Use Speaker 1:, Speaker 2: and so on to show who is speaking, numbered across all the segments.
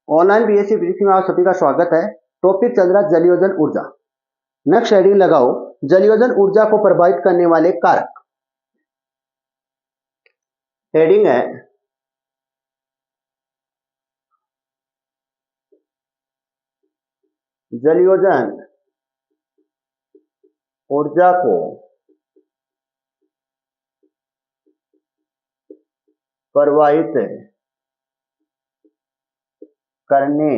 Speaker 1: Online BSc physics में आप सभी का स्वागत है। टॉपिक चल रहा है जलयोजन ऊर्जा। नेक्स्ट हेडिंग लगाओ, जलयोजन ऊर्जा को प्रभावित करने वाले कारक। हेडिंग है जलयोजन ऊर्जा को प्रभावित करने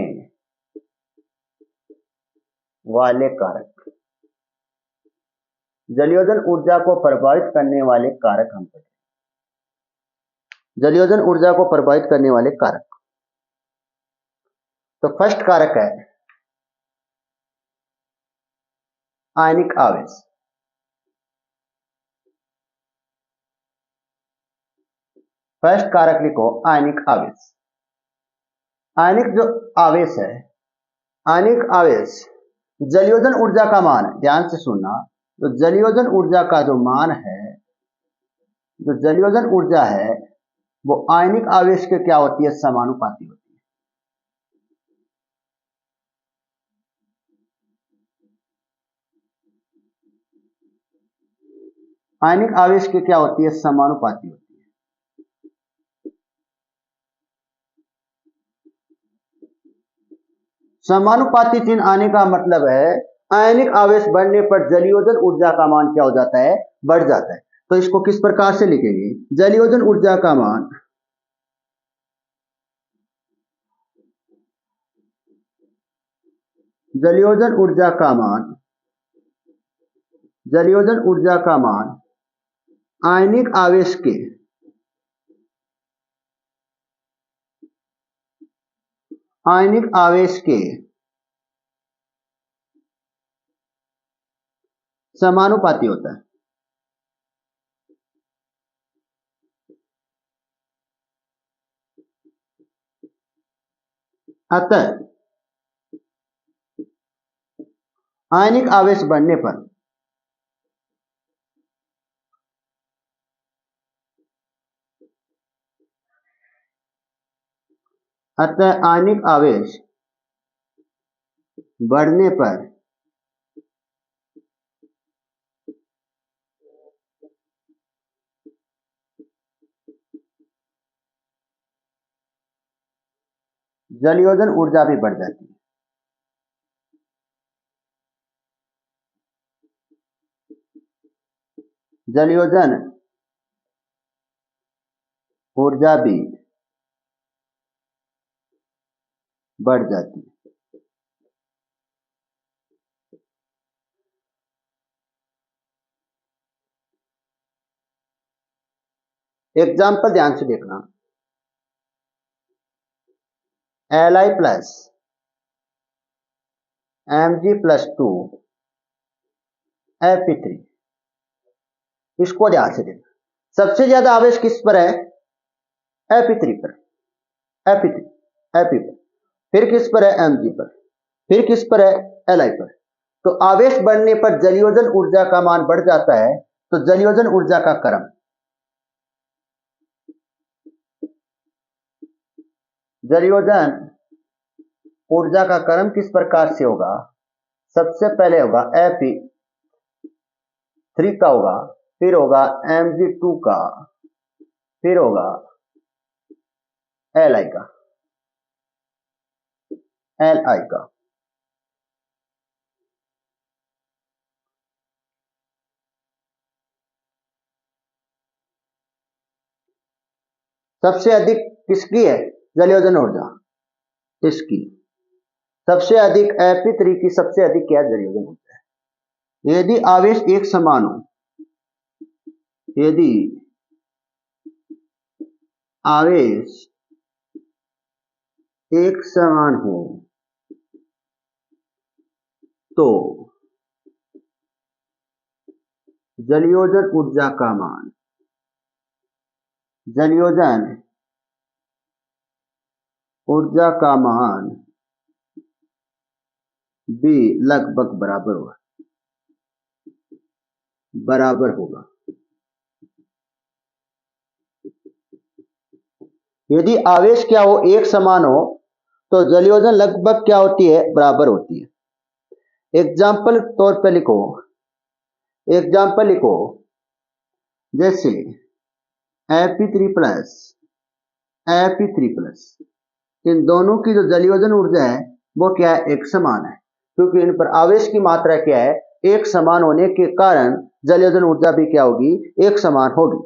Speaker 1: वाले कारक। जलयोजन ऊर्जा को प्रभावित करने वाले कारक हम पढ़ेंगे। जलयोजन ऊर्जा को प्रभावित करने वाले कारक। तो फर्स्ट कारक है आयनिक आवेश। फर्स्ट कारक लिखो आयनिक आवेश। आयनिक जो आवेश है, आयनिक आवेश जलयोजन ऊर्जा का मान, ध्यान से सुनना, तो जलयोजन ऊर्जा का जो मान है, जो जलयोजन ऊर्जा है वो आयनिक आवेश के क्या होती है, समानुपाती होती है। आयनिक आवेश के क्या होती है, समानुपाती होती है। समानुपाती चिन्ह आने का मतलब है आयनिक आवेश बढ़ने पर जलयोजन ऊर्जा का मान क्या हो जाता है, बढ़ जाता है। तो इसको किस प्रकार से लिखेंगे, जलयोजन ऊर्जा का मान जलयोजन ऊर्जा का मान, जलयोजन ऊर्जा का मान आयनिक आवेश के समानुपाती होता है। अतः आयनिक आवेश बढ़ने पर आयनिक आवेश बढ़ने पर जलयोजन ऊर्जा भी बढ़ जाती है। जलयोजन ऊर्जा भी बढ़ जाती है। एग्जाम्पल ध्यान से देखना, Li plus Mg plus 2 Fe3, इसको ध्यान से देखना। सबसे ज्यादा आवेश किस पर है, Fe3 पर, Fe3 Fe पर, फिर किस पर है, Mg पर, फिर किस पर है, Li पर। तो आवेश बढ़ने पर जलयोजन ऊर्जा का मान बढ़ जाता है। तो जलयोजन ऊर्जा का क्रम, जलयोजन ऊर्जा का क्रम किस प्रकार से होगा, सबसे पहले होगा Fe3 का होगा, फिर होगा Mg2 का, फिर होगा Li का, Li का। सबसे अधिक किसकी है, जलयोजन ऊर्जा इसकी। सबसे अधिक Fe3 की सबसे अधिक क्या जलयोजन ऊर्जा है। यदि आवेश एक समान हो, यदि आवेश एक समान हो तो जलयोजन ऊर्जा का मान, जलयोजन ऊर्जा का मान भी लगभग बराबर होगा। यदि आवेश क्या हो, एक समान हो, तो जलयोजन लगभग क्या होती है, बराबर होती है। एग्जाम्पल तौर पे लिखो, एग्जाम्पल लिखो, जैसे Fe3 प्लस Fe3 प्लस, इन दोनों की जो जलयोजन ऊर्जा है वो क्या है, एक समान है, क्योंकि इन पर आवेश की मात्रा क्या है, एक समान होने के कारण जलयोजन ऊर्जा भी क्या होगी, एक समान होगी।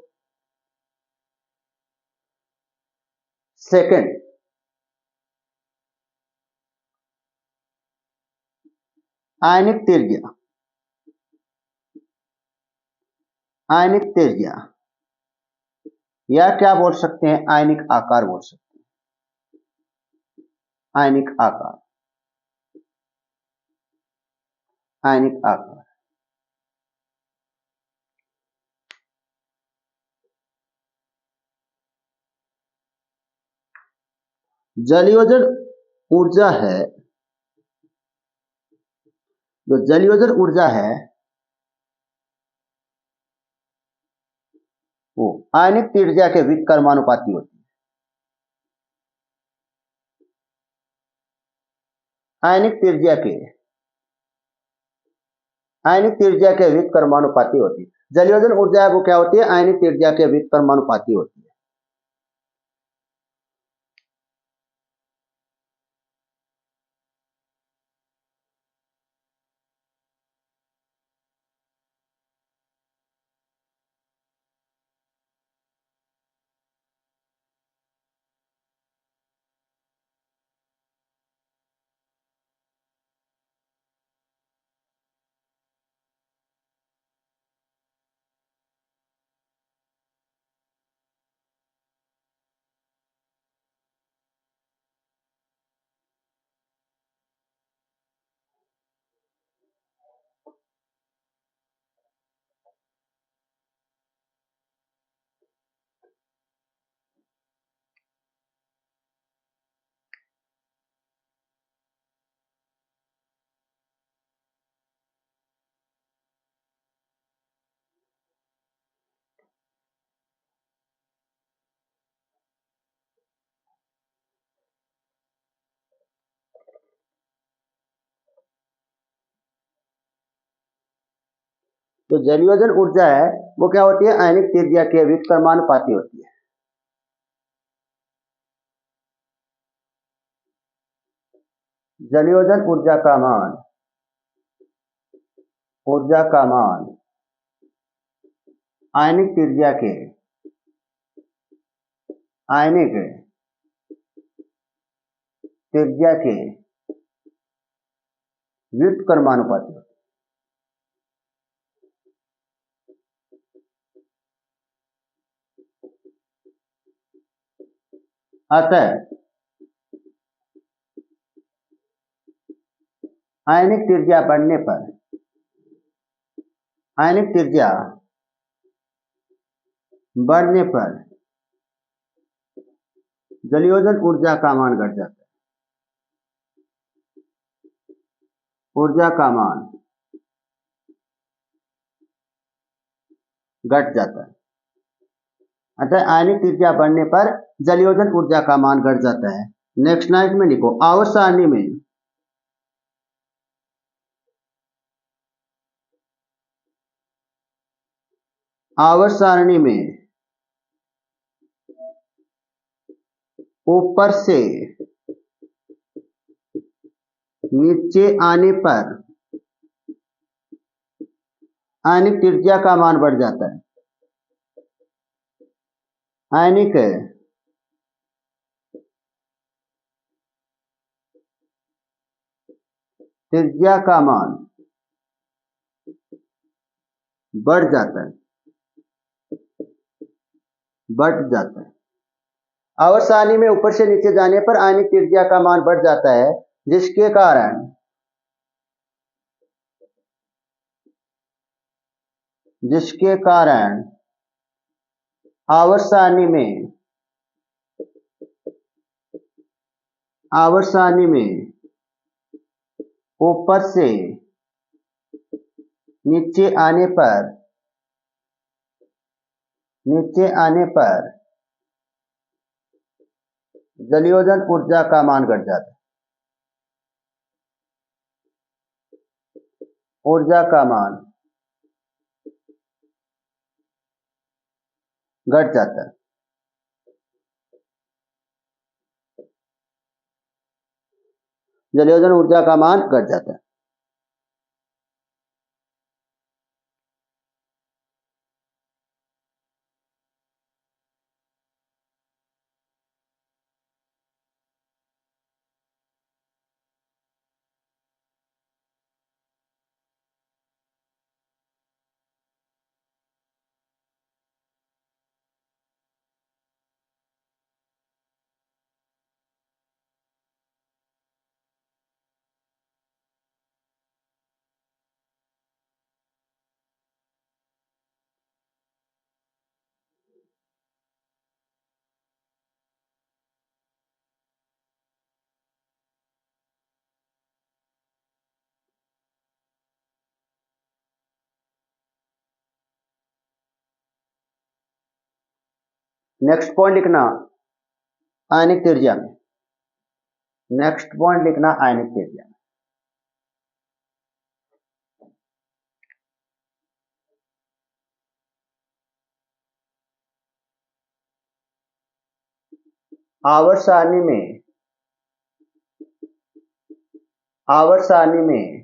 Speaker 1: सेकंड, आयनिक त्रिज्या, आयनिक त्रिज्या या क्या बोल सकते हैं, आयनिक आकार बोल सकते हैं, आयनिक आकार, आयनिक आकार। जलयोजन ऊर्जा है, जो जलयोजन ऊर्जा है वो आयनिक त्रिज्या के व्युत्क्रमानुपाती होती है, आयनिक त्रिज्या के व्युत्क्रमानुपाती होती है। जलयोजन ऊर्जा है वो क्या होती है, आयनिक त्रिज्या के व्युत्क्रमानुपाती होती है। तो जलयोजन ऊर्जा है वो क्या होती है, आयनिक त्रिज्या के व्युत्क्रमानुपाती होती है। जलयोजन ऊर्जा का मान, ऊर्जा का मान आयनिक त्रिज्या के, आयनिक त्रिज्या के व्युत्क्रमानुपाती होती है। अतः आयनिक त्रिज्या बढ़ने पर, आयनिक त्रिज्या बढ़ने पर जलयोजन ऊर्जा का मान घट जाता है, ऊर्जा का मान घट जाता है। अतः आयनिक त्रिज्या बढ़ने पर जलयोजन ऊर्जा का मान घट जाता है। नेक्स्ट लाइन में लिखो, आवर्त सारणी में, आवर्त सारणी में ऊपर से नीचे आने पर आयनिक त्रिज्या का मान बढ़ जाता है, आयनिक त्रिज्या का मान बढ़ जाता है, बढ़ जाता है। आवर्त सारणी में ऊपर से नीचे जाने पर आयनिक त्रिज्या का मान बढ़ जाता है, जिसके कारण, जिसके कारण आवर्त सारणी में, आवर्त सारणी में ऊपर से नीचे आने पर, नीचे आने पर जलयोजन ऊर्जा का मान घट जाता है। ऊर्जा का मान घट जाता है। जलयोजन ऊर्जा का मान घट जाता है। नेक्स्ट पॉइंट लिखना आयनिक त्रिज्या में। नेक्स्ट पॉइंट लिखना आयनिक त्रिज्या में। आवर्त सारणी में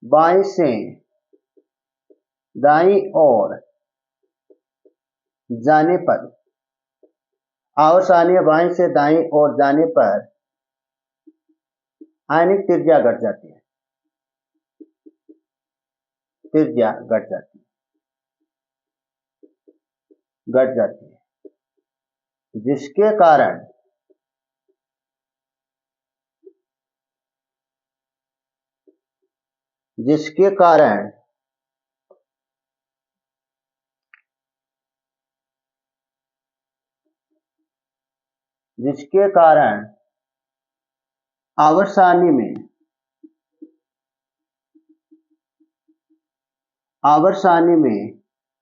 Speaker 1: बाईं से दाईं ओर जाने पर, आवर्त सारणी में बाईं से दाईं ओर जाने पर आयनिक त्रिज्या घट जाती है। त्रिज्या घट जाती है जिसके कारण आवर्त सारणी में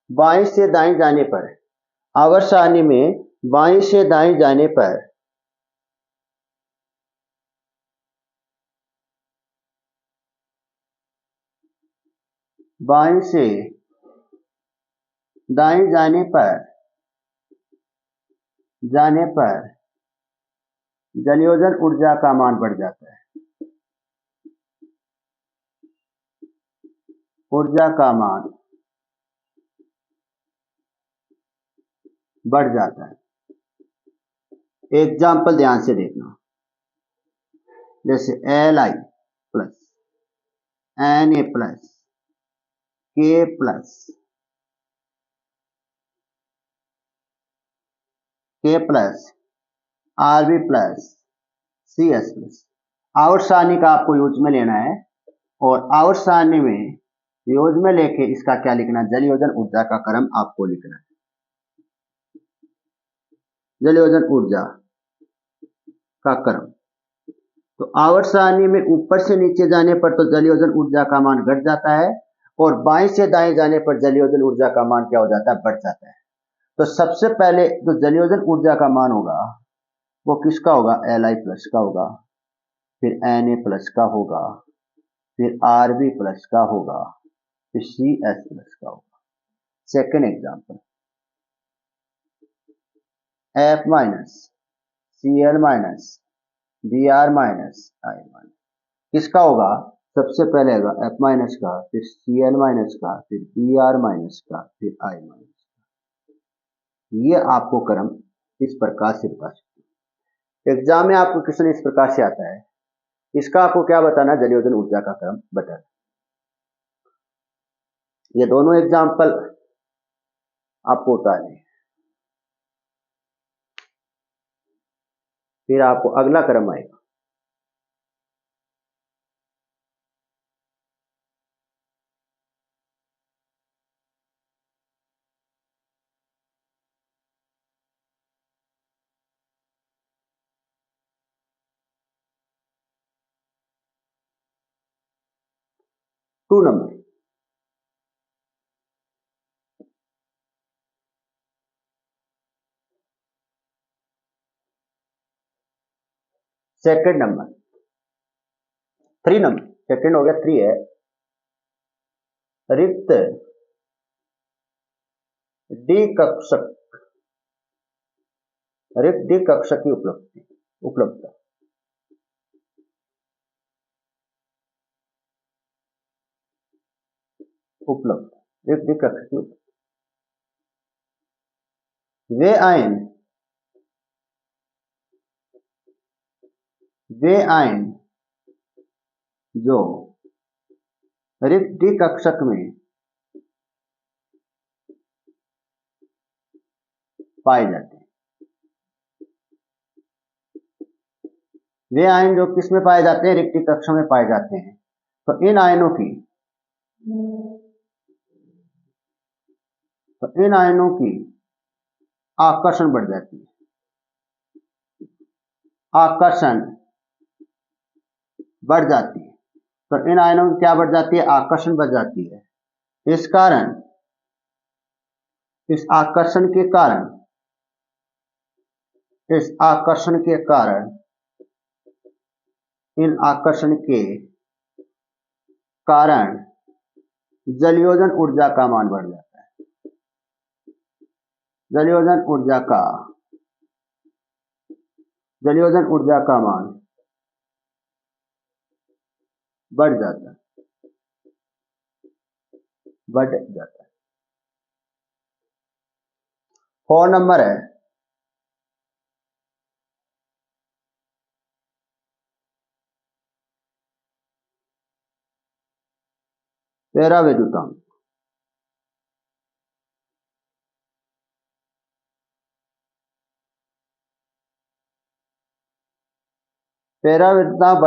Speaker 1: बाईं से दाईं जाने पर, आवर्त सारणी में बाईं से दाईं जाने पर बाईं से दाईं जाने पर जलयोजन ऊर्जा का मान बढ़ जाता है। ऊर्जा का मान बढ़ जाता है। एग्जाम्पल ध्यान से देखना, जैसे Li plus Na plus K plus Rb plus Cs plus. आवर्त सारणी का आपको यूज में लेना है और आवर्त सारणी में यूज में लेके इसका क्या लिखना, जलयोजन ऊर्जा का क्रम आपको लिखना है। जलयोजन ऊर्जा का क्रम, तो आवर्त सारणी में ऊपर से नीचे जाने पर तो जलयोजन ऊर्जा का मान घट जाता है और बाएं से दाएं जाने पर जलयोजन ऊर्जा का मान क्या हो जाता है, बढ़ जाता है। तो सबसे पहले जो जलयोजन ऊर्जा का मान होगा वो किसका होगा, Li प्लस का होगा, फिर Na प्लस का होगा, फिर Rb प्लस का होगा, फिर Cs प्लस का होगा। Second example, F minus Cl minus Br minus I minus किसका होगा, सबसे पहले होगा F माइनस का, फिर Cl माइनस का, फिर Br माइनस का, फिर I माइनस का। ये आपको क्रम इस प्रकार से बता सकते हैं। एग्जाम में आपको क्वेश्चन इस प्रकार से आता है, इसका आपको क्या बताना, जलयोजन ऊर्जा का क्रम बताना। ये दोनों एग्जाम्पल आपको उतारने, फिर आपको अगला क्रम आएगा। Two number, second number, 3 number, second हो गया, 3 है रिक्त डी कक्षक, रिक्त डी कक्षक की उपलब्धता। रिक्त डी कक्षक की उपलब्धता। वे आयन जो रिक्त डी कक्षक में पाए जाते हैं, वे आयन जो किस में पाए जाते हैं, रिक्त डी कक्षक में पाए जाते हैं, तो इन आयनों की आकर्षण बढ़ जाती है, आकर्षण बढ़ जाती है। तो इन आयनों की क्या बढ़ जाती है, आकर्षण बढ़ जाती है। इस आकर्षण के कारण इन आकर्षण के कारण जलयोजन ऊर्जा का मान बढ़ जाता है। जलयोजन ऊर्जा का मान बढ़ जाता है। 4 नंबर है पैराविद्युतांक। पैराविद्युतांक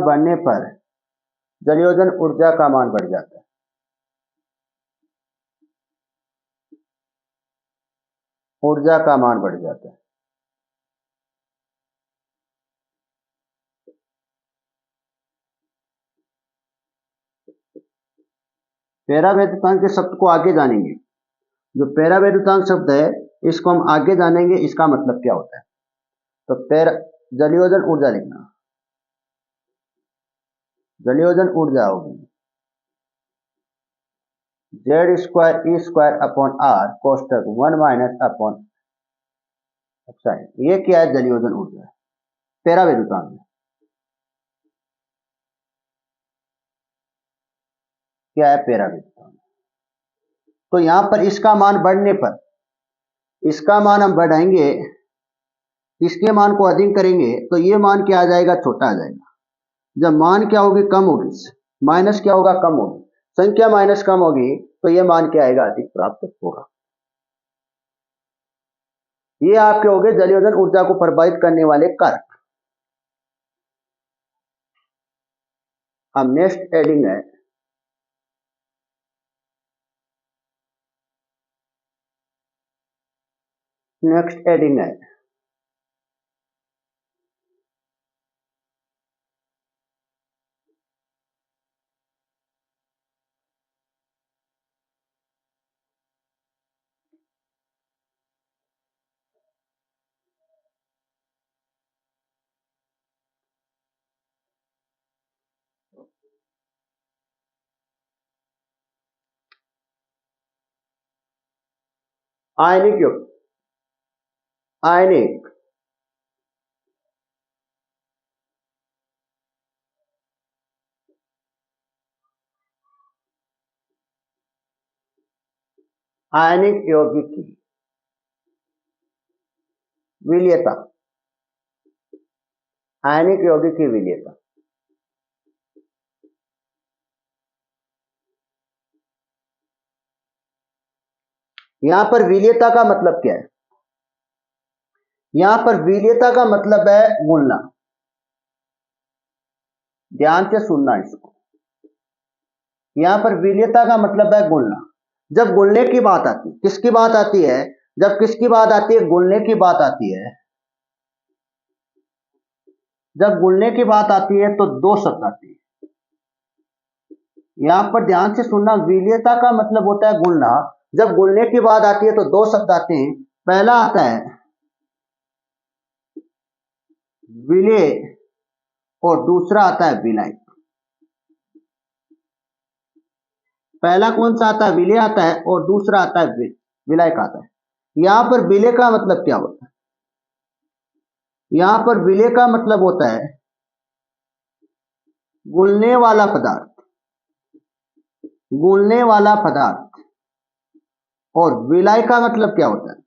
Speaker 1: बढ़ने पर जलयोजन ऊर्जा का मान बढ़ जाता है। ऊर्जा का मान बढ़ जाता है। पैराविद्युतांक के शब्द को आगे जानेंगे। जो पैराविद्युतांक शब्द है इसको हम आगे जानेंगे, इसका मतलब क्या होता है। तो जलयोजन ऊर्जा लिखना, जलयोजन ऊर्जा होगी Z²E² कोष्टक 1 माइनस अपॉन एप्सिलॉन। ये क्या है, जलयोजन ऊर्जा पैराविद्युतांक में। क्या है पैराविद्युतांक? तो यहां पर इसका मान बढ़ने पर, इसका मान हम बढ़ाएंगे, इसके मान को अधिक करेंगे तो ये मान क्या आ जाएगा, छोटा आ जाएगा। जब मान क्या होगी, कम होगी, माइनस क्या होगा, कम होगी, संख्या माइनस कम होगी तो ये मान क्या आएगा, अधिक प्राप्त होगा। ये आपके हो गए जलयोजन ऊर्जा को प्रभावित करने वाले कारक। अब नेक्स्ट एडिंग है, आयनिक युग, आयनिक यौगिक की विलीयता, आयनिक यौगिक की विलीयता। यहां पर विलीयता का मतलब क्या है, यहां पर विलीयता का मतलब है गुणना। ध्यान से सुनना इसको, यहां पर विलीयता का मतलब है गुणना। जब गुणने की बात आती है, किसकी बात आती है, जब किसकी बात आती है, गुणने की बात आती है। जब गुणने की बात आती है तो दो शब्द आती है, यहां पर ध्यान से सुनना, विलेयता का मतलब होता है गुणना। जब गुणने की बात आती है तो दो शब्द आते हैं। पहला आता है विलेय और दूसरा आता है विलाय। पहला कौन सा आता है? विलेय आता है, और दूसरा आता है विलाय का आता है। यहां पर विलेय का मतलब क्या होता है? यहां पर विलेय का मतलब होता है घुलने वाला पदार्थ, घुलने वाला पदार्थ। और विलाय का मतलब क्या होता है?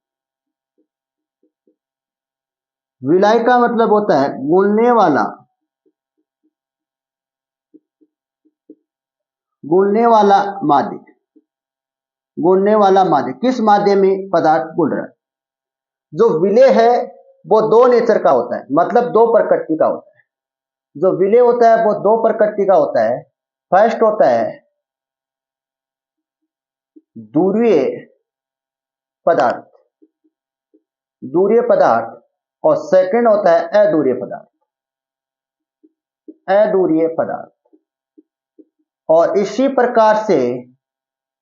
Speaker 1: विलाय का मतलब होता है घुलने वाला, घुलने वाला माध्य, घुलने वाला माध्य। किस माध्य में पदार्थ घुल रहा है? जो विलेय है वो दो नेचर का होता है, मतलब दो प्रकृति का होता है। जो विलेय होता है वो दो प्रकृति का होता है। फर्स्ट होता है दूरीय पदार्थ, दूरीय पदार्थ, और सेकंड होता है अधूरीय पदार्थ, अधूरीय पदार्थ। और इसी प्रकार से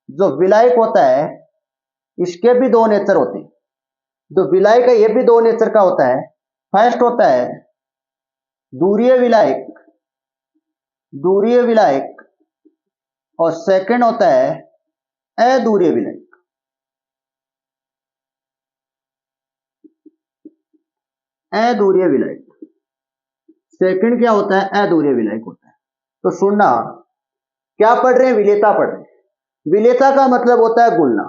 Speaker 1: जो विलायक होता है इसके भी दो नेचर होते हैं। जो विलायक है ये भी दो नेचर का होता है। फर्स्ट होता है दूरीय विलायक, दूरीय विलायक, और सेकंड होता है अधूरीय विलायक, अधूरीय विलायक। सेकंड क्या होता है? अधूरीय विलायक होता है। तो सुनना, क्या पढ़ रहे हैं? विलेयता पढ़ रहे हैं। विलेयता का मतलब होता है गुणना।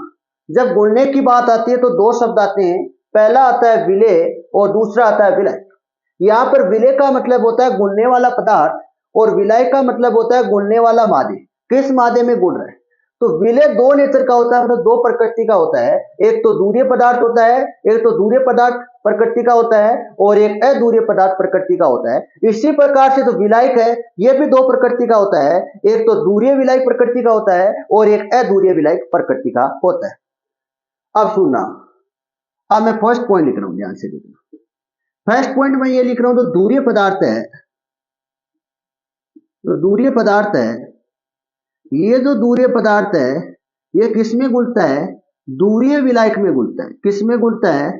Speaker 1: जब गुणने की बात आती है तो दो शब्द आते हैं। पहला आता है विलेय और दूसरा आता है विलाय। यहां पर विलेय का मतलब होता है गुणने वाला पदार्थ, और विलाय का मतलब होता है गुणने वाला माध्य। किस माध्य में गुण रहा है? तो विलेय दो नेचर का होता है, मतलब दो प्रकृति का होता है। एक तो दूरीय पदार्थ होता है, एक तो दूरीय पदार्थ प्रकृति का होता है, और एक अधूरीय पदार्थ प्रकृति का होता है। इसी प्रकार से जो विलायक है यह भी दो प्रकृति का होता है। एक तो दूरीय विलायक प्रकृति का होता है और एक अधूरीय विलायक प्रकृति का होता है। अब सुनना, अब मैं फर्स्ट पॉइंट लिख रहा हूं, ध्यान से लिखना। फर्स्ट पॉइंट में ये लिख रहा हूं, तो दूरीय पदार्थ है, तो दूरीय पदार्थ है, ये जो दूरीय पदार्थ है ये किस में घुलता है? दूरीय विलायक में घुलता है। किस में घुलता है?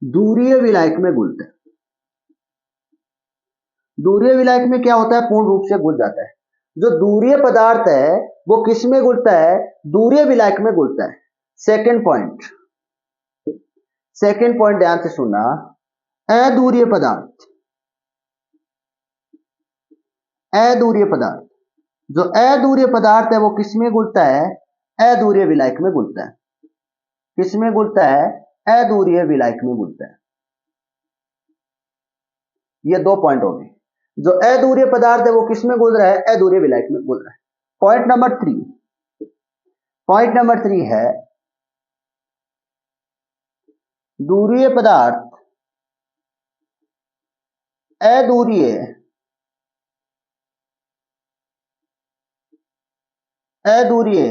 Speaker 1: दूरीय विलायक में घुलता है। दूरीय विलायक में क्या होता है? पूर्ण रूप से घुल जाता है। जो दूरीय पदार्थ है वो किस में घुलता है? दूरीय विलायक में घुलता है। सेकंड पॉइंट, सेकंड पॉइंट ध्यान से सुनना, अधूरीय पदार्थ, अधूरीय पदार्थ, जो अधूरीय पदार्थ है वो किस में घुलता है? अधूरीय विलायक में घुलता है। किस में घुलता है? अधूरीय विलायक में घुलता है। ये दो पॉइंट हो गए। जो अधूरीय पदार्थ है वो किस में घुल रहा है? अधूरीय विलायक में घुल रहा है। Point number three, point number three है दूरीय पदार्थ अधूरीय, अधूरीय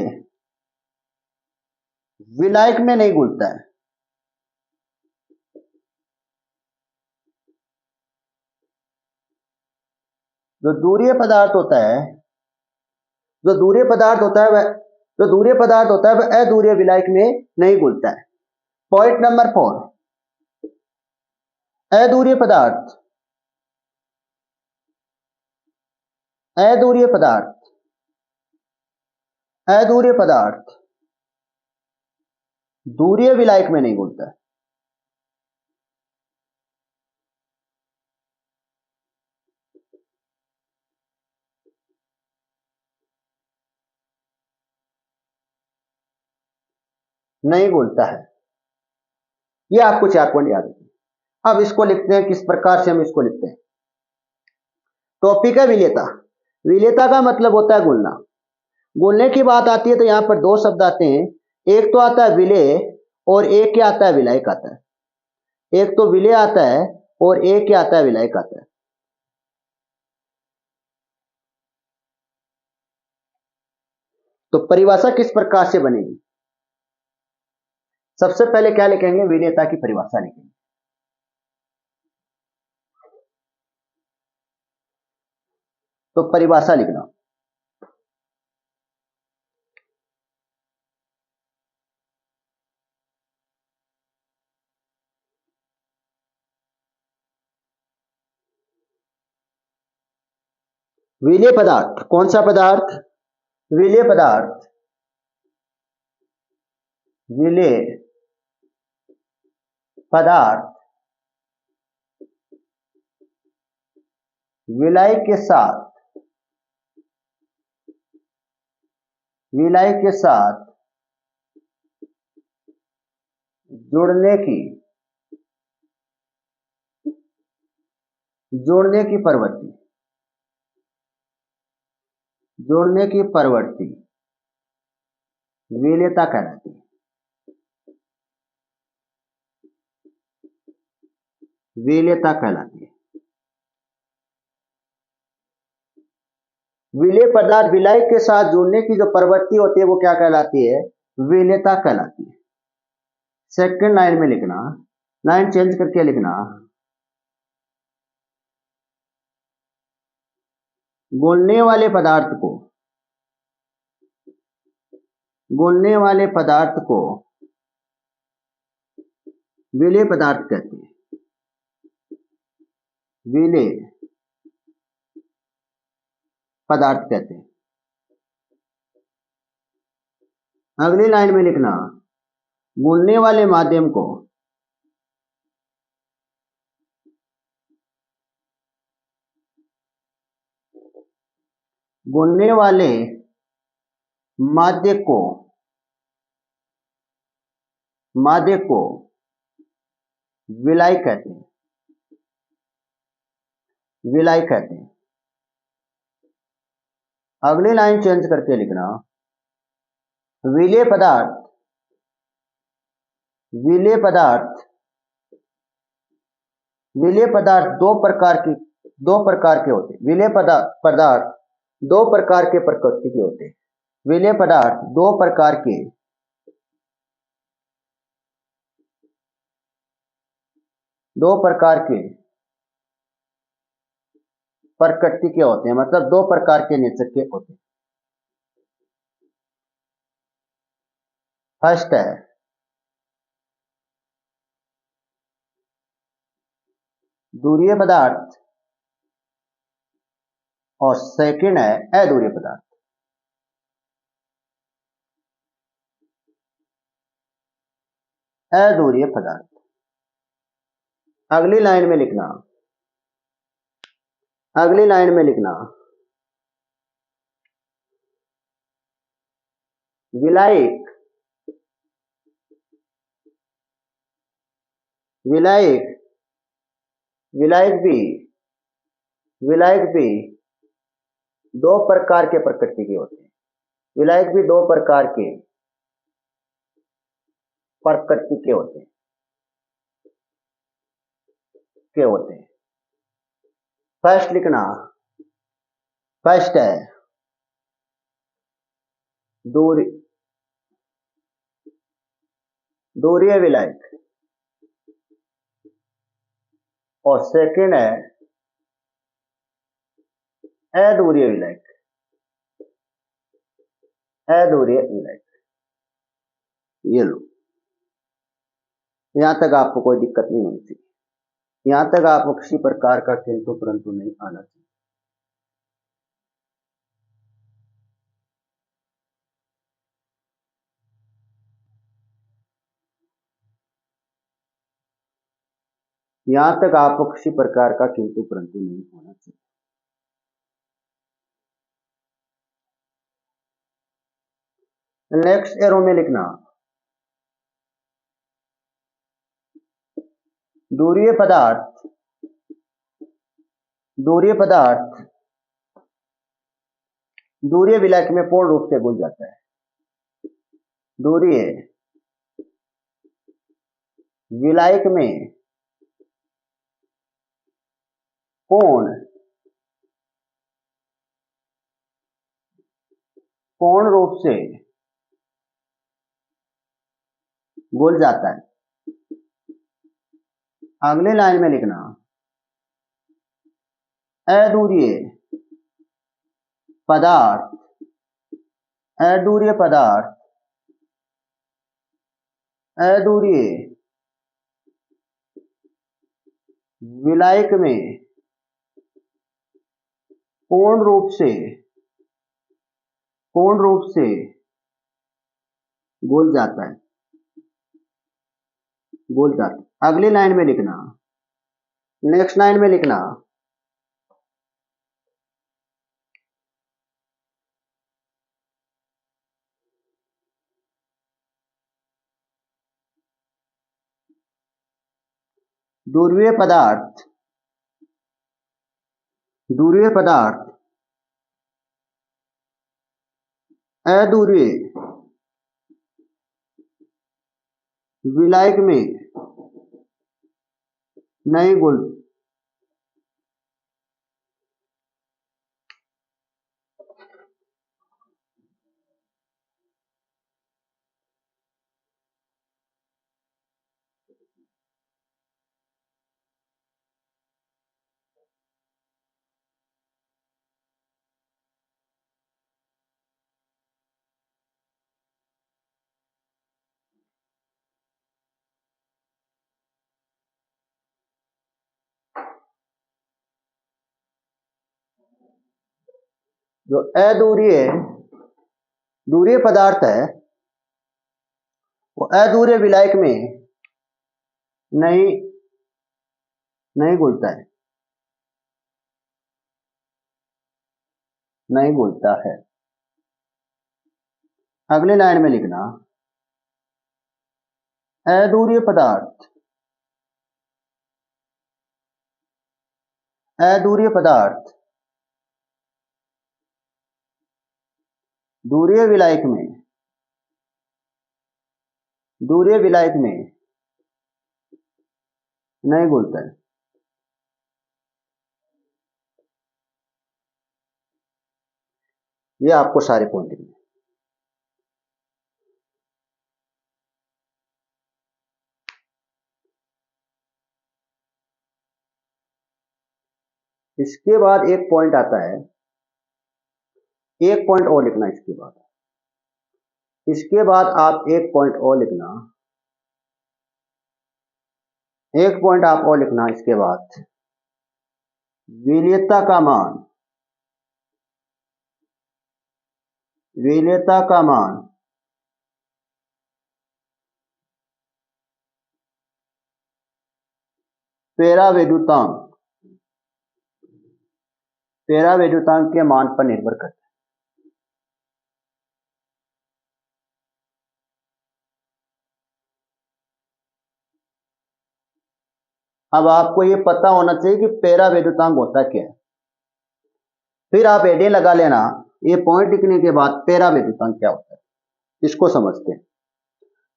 Speaker 1: विलायक में नहीं घुलता है। जो दूरीय पदार्थ होता है, जो दूरीय पदार्थ होता है वह, जो दूरीय पदार्थ होता है वह अधूरीय विलायक में नहीं घुलता है। पॉइंट नंबर फोर, अधूरीय पदार्थ, अधूरीय पदार्थ, अधूरीय पदार्थ दूरीय विलायक में नहीं घुलता है। नहीं घुलता है। ये आपको 4 पॉइंट याद रखना। अब इसको लिखते हैं, किस प्रकार से हम इसको लिखते हैं। टॉपिक है विलेयता। विलेयता का मतलब होता है घुलना। घुलने की बात आती है तो यहां पर दो शब्द आते हैं। एक तो आता है विलेय और एक क्या आता है? विलायक आता है। एक तो विलेय आता है और एक क्या आता है? विलायक आता है। तो परिभाषा किस प्रकार से बनेगी? सबसे पहले क्या लिखेंगे? विलेयता की परिभाषा लिखेंगे। तो परिभाषा लिखना, विलेय पदार्थ कौन सा पदार्थ? विलेय पदार्थ, विलेय पदार्थ विलायक के साथ, विलायक के साथ जुड़ने की प्रवृत्ति, जोड़ने की प्रवृत्ति विलेयता कहलाती है। विलेयता कहलाती है। विलेय पदार्थ विलायक के साथ जुड़ने की जो प्रवृत्ति होती है वो क्या कहलाती है? विलेयता कहलाती है। सेकंड लाइन में लिखना, लाइन चेंज करके लिखना, बोलने वाले पदार्थ को, बोलने वाले पदार्थ को विलेय पदार्थ कहते हैं। विलेय पदार्थ कहते हैं। अगली लाइन में लिखना, बोलने वाले माध्यम को, बोलने वाले माध्य को, माध्य को विलायक कहते हैं। विलायक कहते हैं। अगली लाइन चेंज करके लिखना, विलेय पदार्थ, विलेय पदार्थ, विलेय पदार्थ दो प्रकार के होते हैं। विलेय पदार्थ दो प्रकार के प्रकृति के होते हैं। विलेय पदार्थ दो प्रकार के प्रकृति के होते हैं, मतलब दो प्रकार के नेचर के होते हैं। फर्स्ट है दूरीय पदार्थ और सेकंड है अधूरीय पदार्थ। अधूरीय पदार्थ। अगली लाइन में लिखना, अगली लाइन में लिखना, विलायक, विलायक, विलायक भी दो प्रकार के प्रकृति के होते हैं। विलायक भी दो प्रकार के प्रकृति के होते हैं। फर्स्ट लिखना, फर्स्ट है दूरीय विलायक और सेकंड है अधूरीय विलायक। अधूरीय विलायक। ये लो, यहां तक आपको कोई दिक्कत नहीं होनी चाहिए। यहां तक आपको किसी प्रकार का किंतु परंतु नहीं आना चाहिए। यहां तक आपको किसी प्रकार का किंतु परंतु नहीं होना चाहिए। नेक्स्ट एरो में लिखना, दूरीय पदार्थ, दूरीय पदार्थ दूरीय विलायक में पूर्ण रूप से घुल जाता है। दूरीय विलायक में पूर्ण रूप से घुल जाता है। अगले लाइन में लिखना, अधूरीय पदार्थ, अधूरीय पदार्थ, अधूरीय विलायक में पूर्ण रूप से घुल जाता है, घुल जाता है। अगली लाइन में लिखना, नेक्स्ट लाइन में लिखना, ध्रुवीय पदार्थ अध्रुवीय विलायक में नहीं घुल, जो ध्रुवीय पदार्थ है वो अध्रुवीय विलायक में नहीं नहीं घुलता है, नहीं घुलता है। अगली लाइन में लिखना, अध्रुवीय पदार्थ ध्रुवीय विलायक में नहीं घुलता है। ये आपको सारे पॉइंट लिखने। इसके बाद एक पॉइंट आता है, एक पॉइंट और लिखना। इसके बाद आप एक पॉइंट और लिखना, एक पॉइंट आप और लिखना। इसके बाद विलेयता का मान पेरावैद्युतांक के मान पर निर्भर करता है। अब आपको ये पता होना चाहिए कि पेरावैद्युतांक होता क्या है, फिर आप हेडिंग लगा लेना। ये पॉइंट लिखने के बाद पेरावैद्युतांक क्या होता है इसको समझते हैं।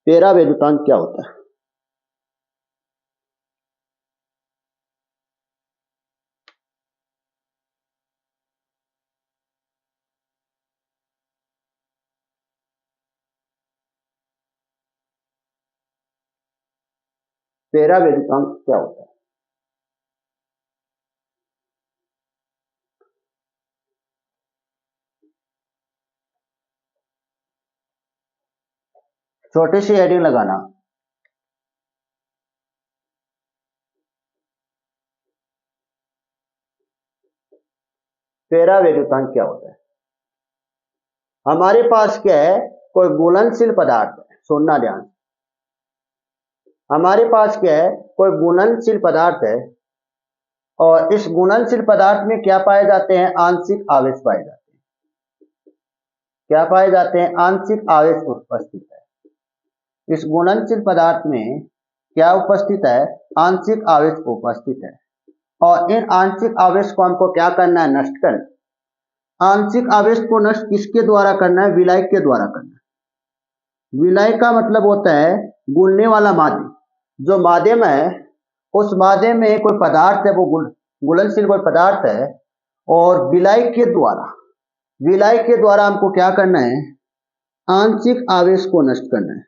Speaker 1: पेरावैद्युतांक क्या होता है? पेरावैद्युतांक क्या होता है? छोटी सी हेडिंग लगाना, पेरावैद्युतांक क्या होता है? हमारे पास क्या है, कोई घुलनशील पदार्थ है। सुनना ध्यान, हमारे पास क्या है, कोई घुलनशील पदार्थ है और इस घुलनशील पदार्थ में क्या पाए जाते हैं? आंशिक आवेश पाए जाते हैं। क्या पाए जाते हैं? आंशिक आवेश उपस्थित है। इस घुलनशील पदार्थ में क्या उपस्थित है? आंशिक आवेश उपस्थित है। और इन आंशिक आवेश को हमको क्या करना है? नष्ट करना। आंशिक आवेश को नष्ट किसके द्वारा करना है? विलायक के द्वारा करना है। विलायक का मतलब होता है घुलने वाला माध्यम। जो माध्यम है उस माध्यम में कोई पदार्थ है, वो घुलनशील कोई पदार्थ है और विलायक के द्वारा हमको क्या करना है? आंशिक आवेश को नष्ट करना है।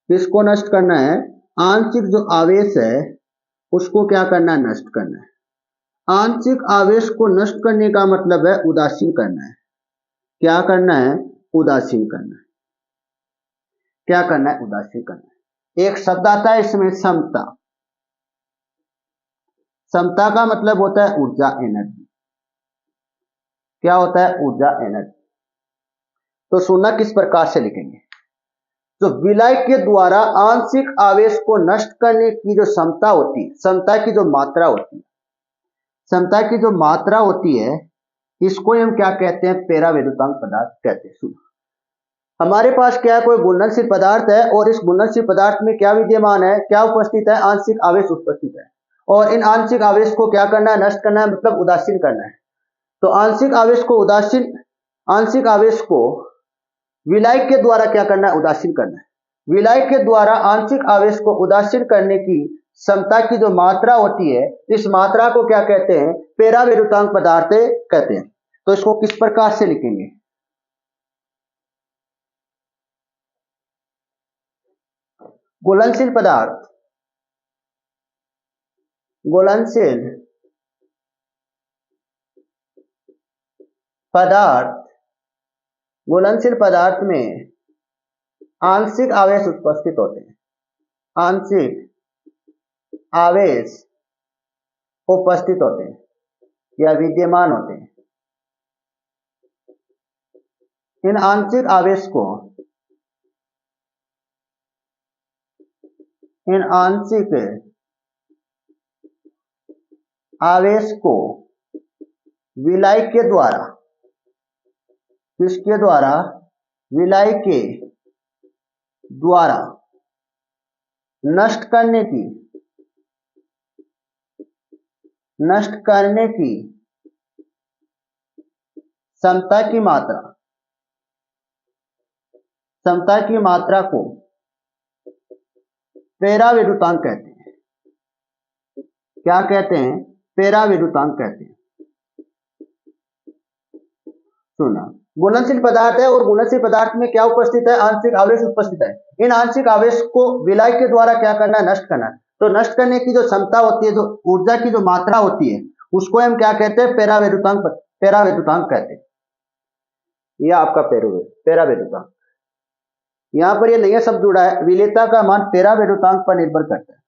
Speaker 1: किसको नष्ट करना है? आंशिक जो आवेश है उसको क्या करना है? नष्ट करना है। आंशिक आवेश को नष्ट करने का मतलब है उदासीन करना है। क्या करना है? उदासीन करना है। क्या करना है? उदासीन करना है। एक शब्द आता है इसमें समता। समता का मतलब होता है ऊर्जा, एनर्जी। क्या होता है? ऊर्जा, एनर्जी। तो सुनना किस प्रकार से लिखेंगे। तो विलय के द्वारा आंशिक आवेश को नष्ट करने की जो क्षमता होती है, क्षमता की जो मात्रा होती है, क्षमता की जो मात्रा होती है, इसको हम क्या कहते हैं? पेराविद्युतांक पदार्थ कहते हैं। सुनो, हमारे पास क्या है? कोई घुलनशील पदार्थ है और इस घुलनशील पदार्थ में क्या विद्यमान है? क्या उपस्थित है? आंशिक आवेश उपस्थित है। और इन आंशिक आवेश को क्या करना है? नष्ट करना है, मतलब उदासीन करना है। तो आंशिक आवेश को आंशिक आवेश को विलय के द्वारा क्या करना है? उदासीन करना है। विलय के द्वारा आंशिक आवेश को उदासीन करने की क्षमता की जो मात्रा होती है, इस मात्रा को क्या कहते हैं? पेराविद्युतांक पदार्थ कहते हैं। तो इसको किस प्रकार से लिखेंगे? घुलनशील पदार्थ, घुलनशील पदार्थ, घुलनशील पदार्थ में आंशिक आवेश उपस्थित होते हैं। आंशिक आवेश उपस्थित होते हैं या विद्यमान होते हैं। इन आंशिक आवेश को, इन आंशिक आवेश को विलय के द्वारा, किसके द्वारा? विलय के द्वारा नष्ट करने की क्षमता की मात्रा, क्षमता की मात्रा को पेराविद्युतांक कहते हैं। क्या कहते हैं? पेराविद्युतांक कहते हैं। सुना, घुलनशील पदार्थ है और घुलनशील पदार्थ में क्या उपस्थित है? आंशिक आवेश उपस्थित है। इन आंशिक आवेश को विलय के द्वारा क्या करना है? नष्ट करना है। तो नष्ट करने की जो क्षमता होती है, जो ऊर्जा की जो मात्रा होती है, उसको हम क्या कहते हैं? पेराविद्युतांक कहते हैं। यह आपका पेराविद्युतांक। यहां पर ये नया शब्द जुड़ा है, विलेयता का मान पेराविद्युतांक पर निर्भर करता है।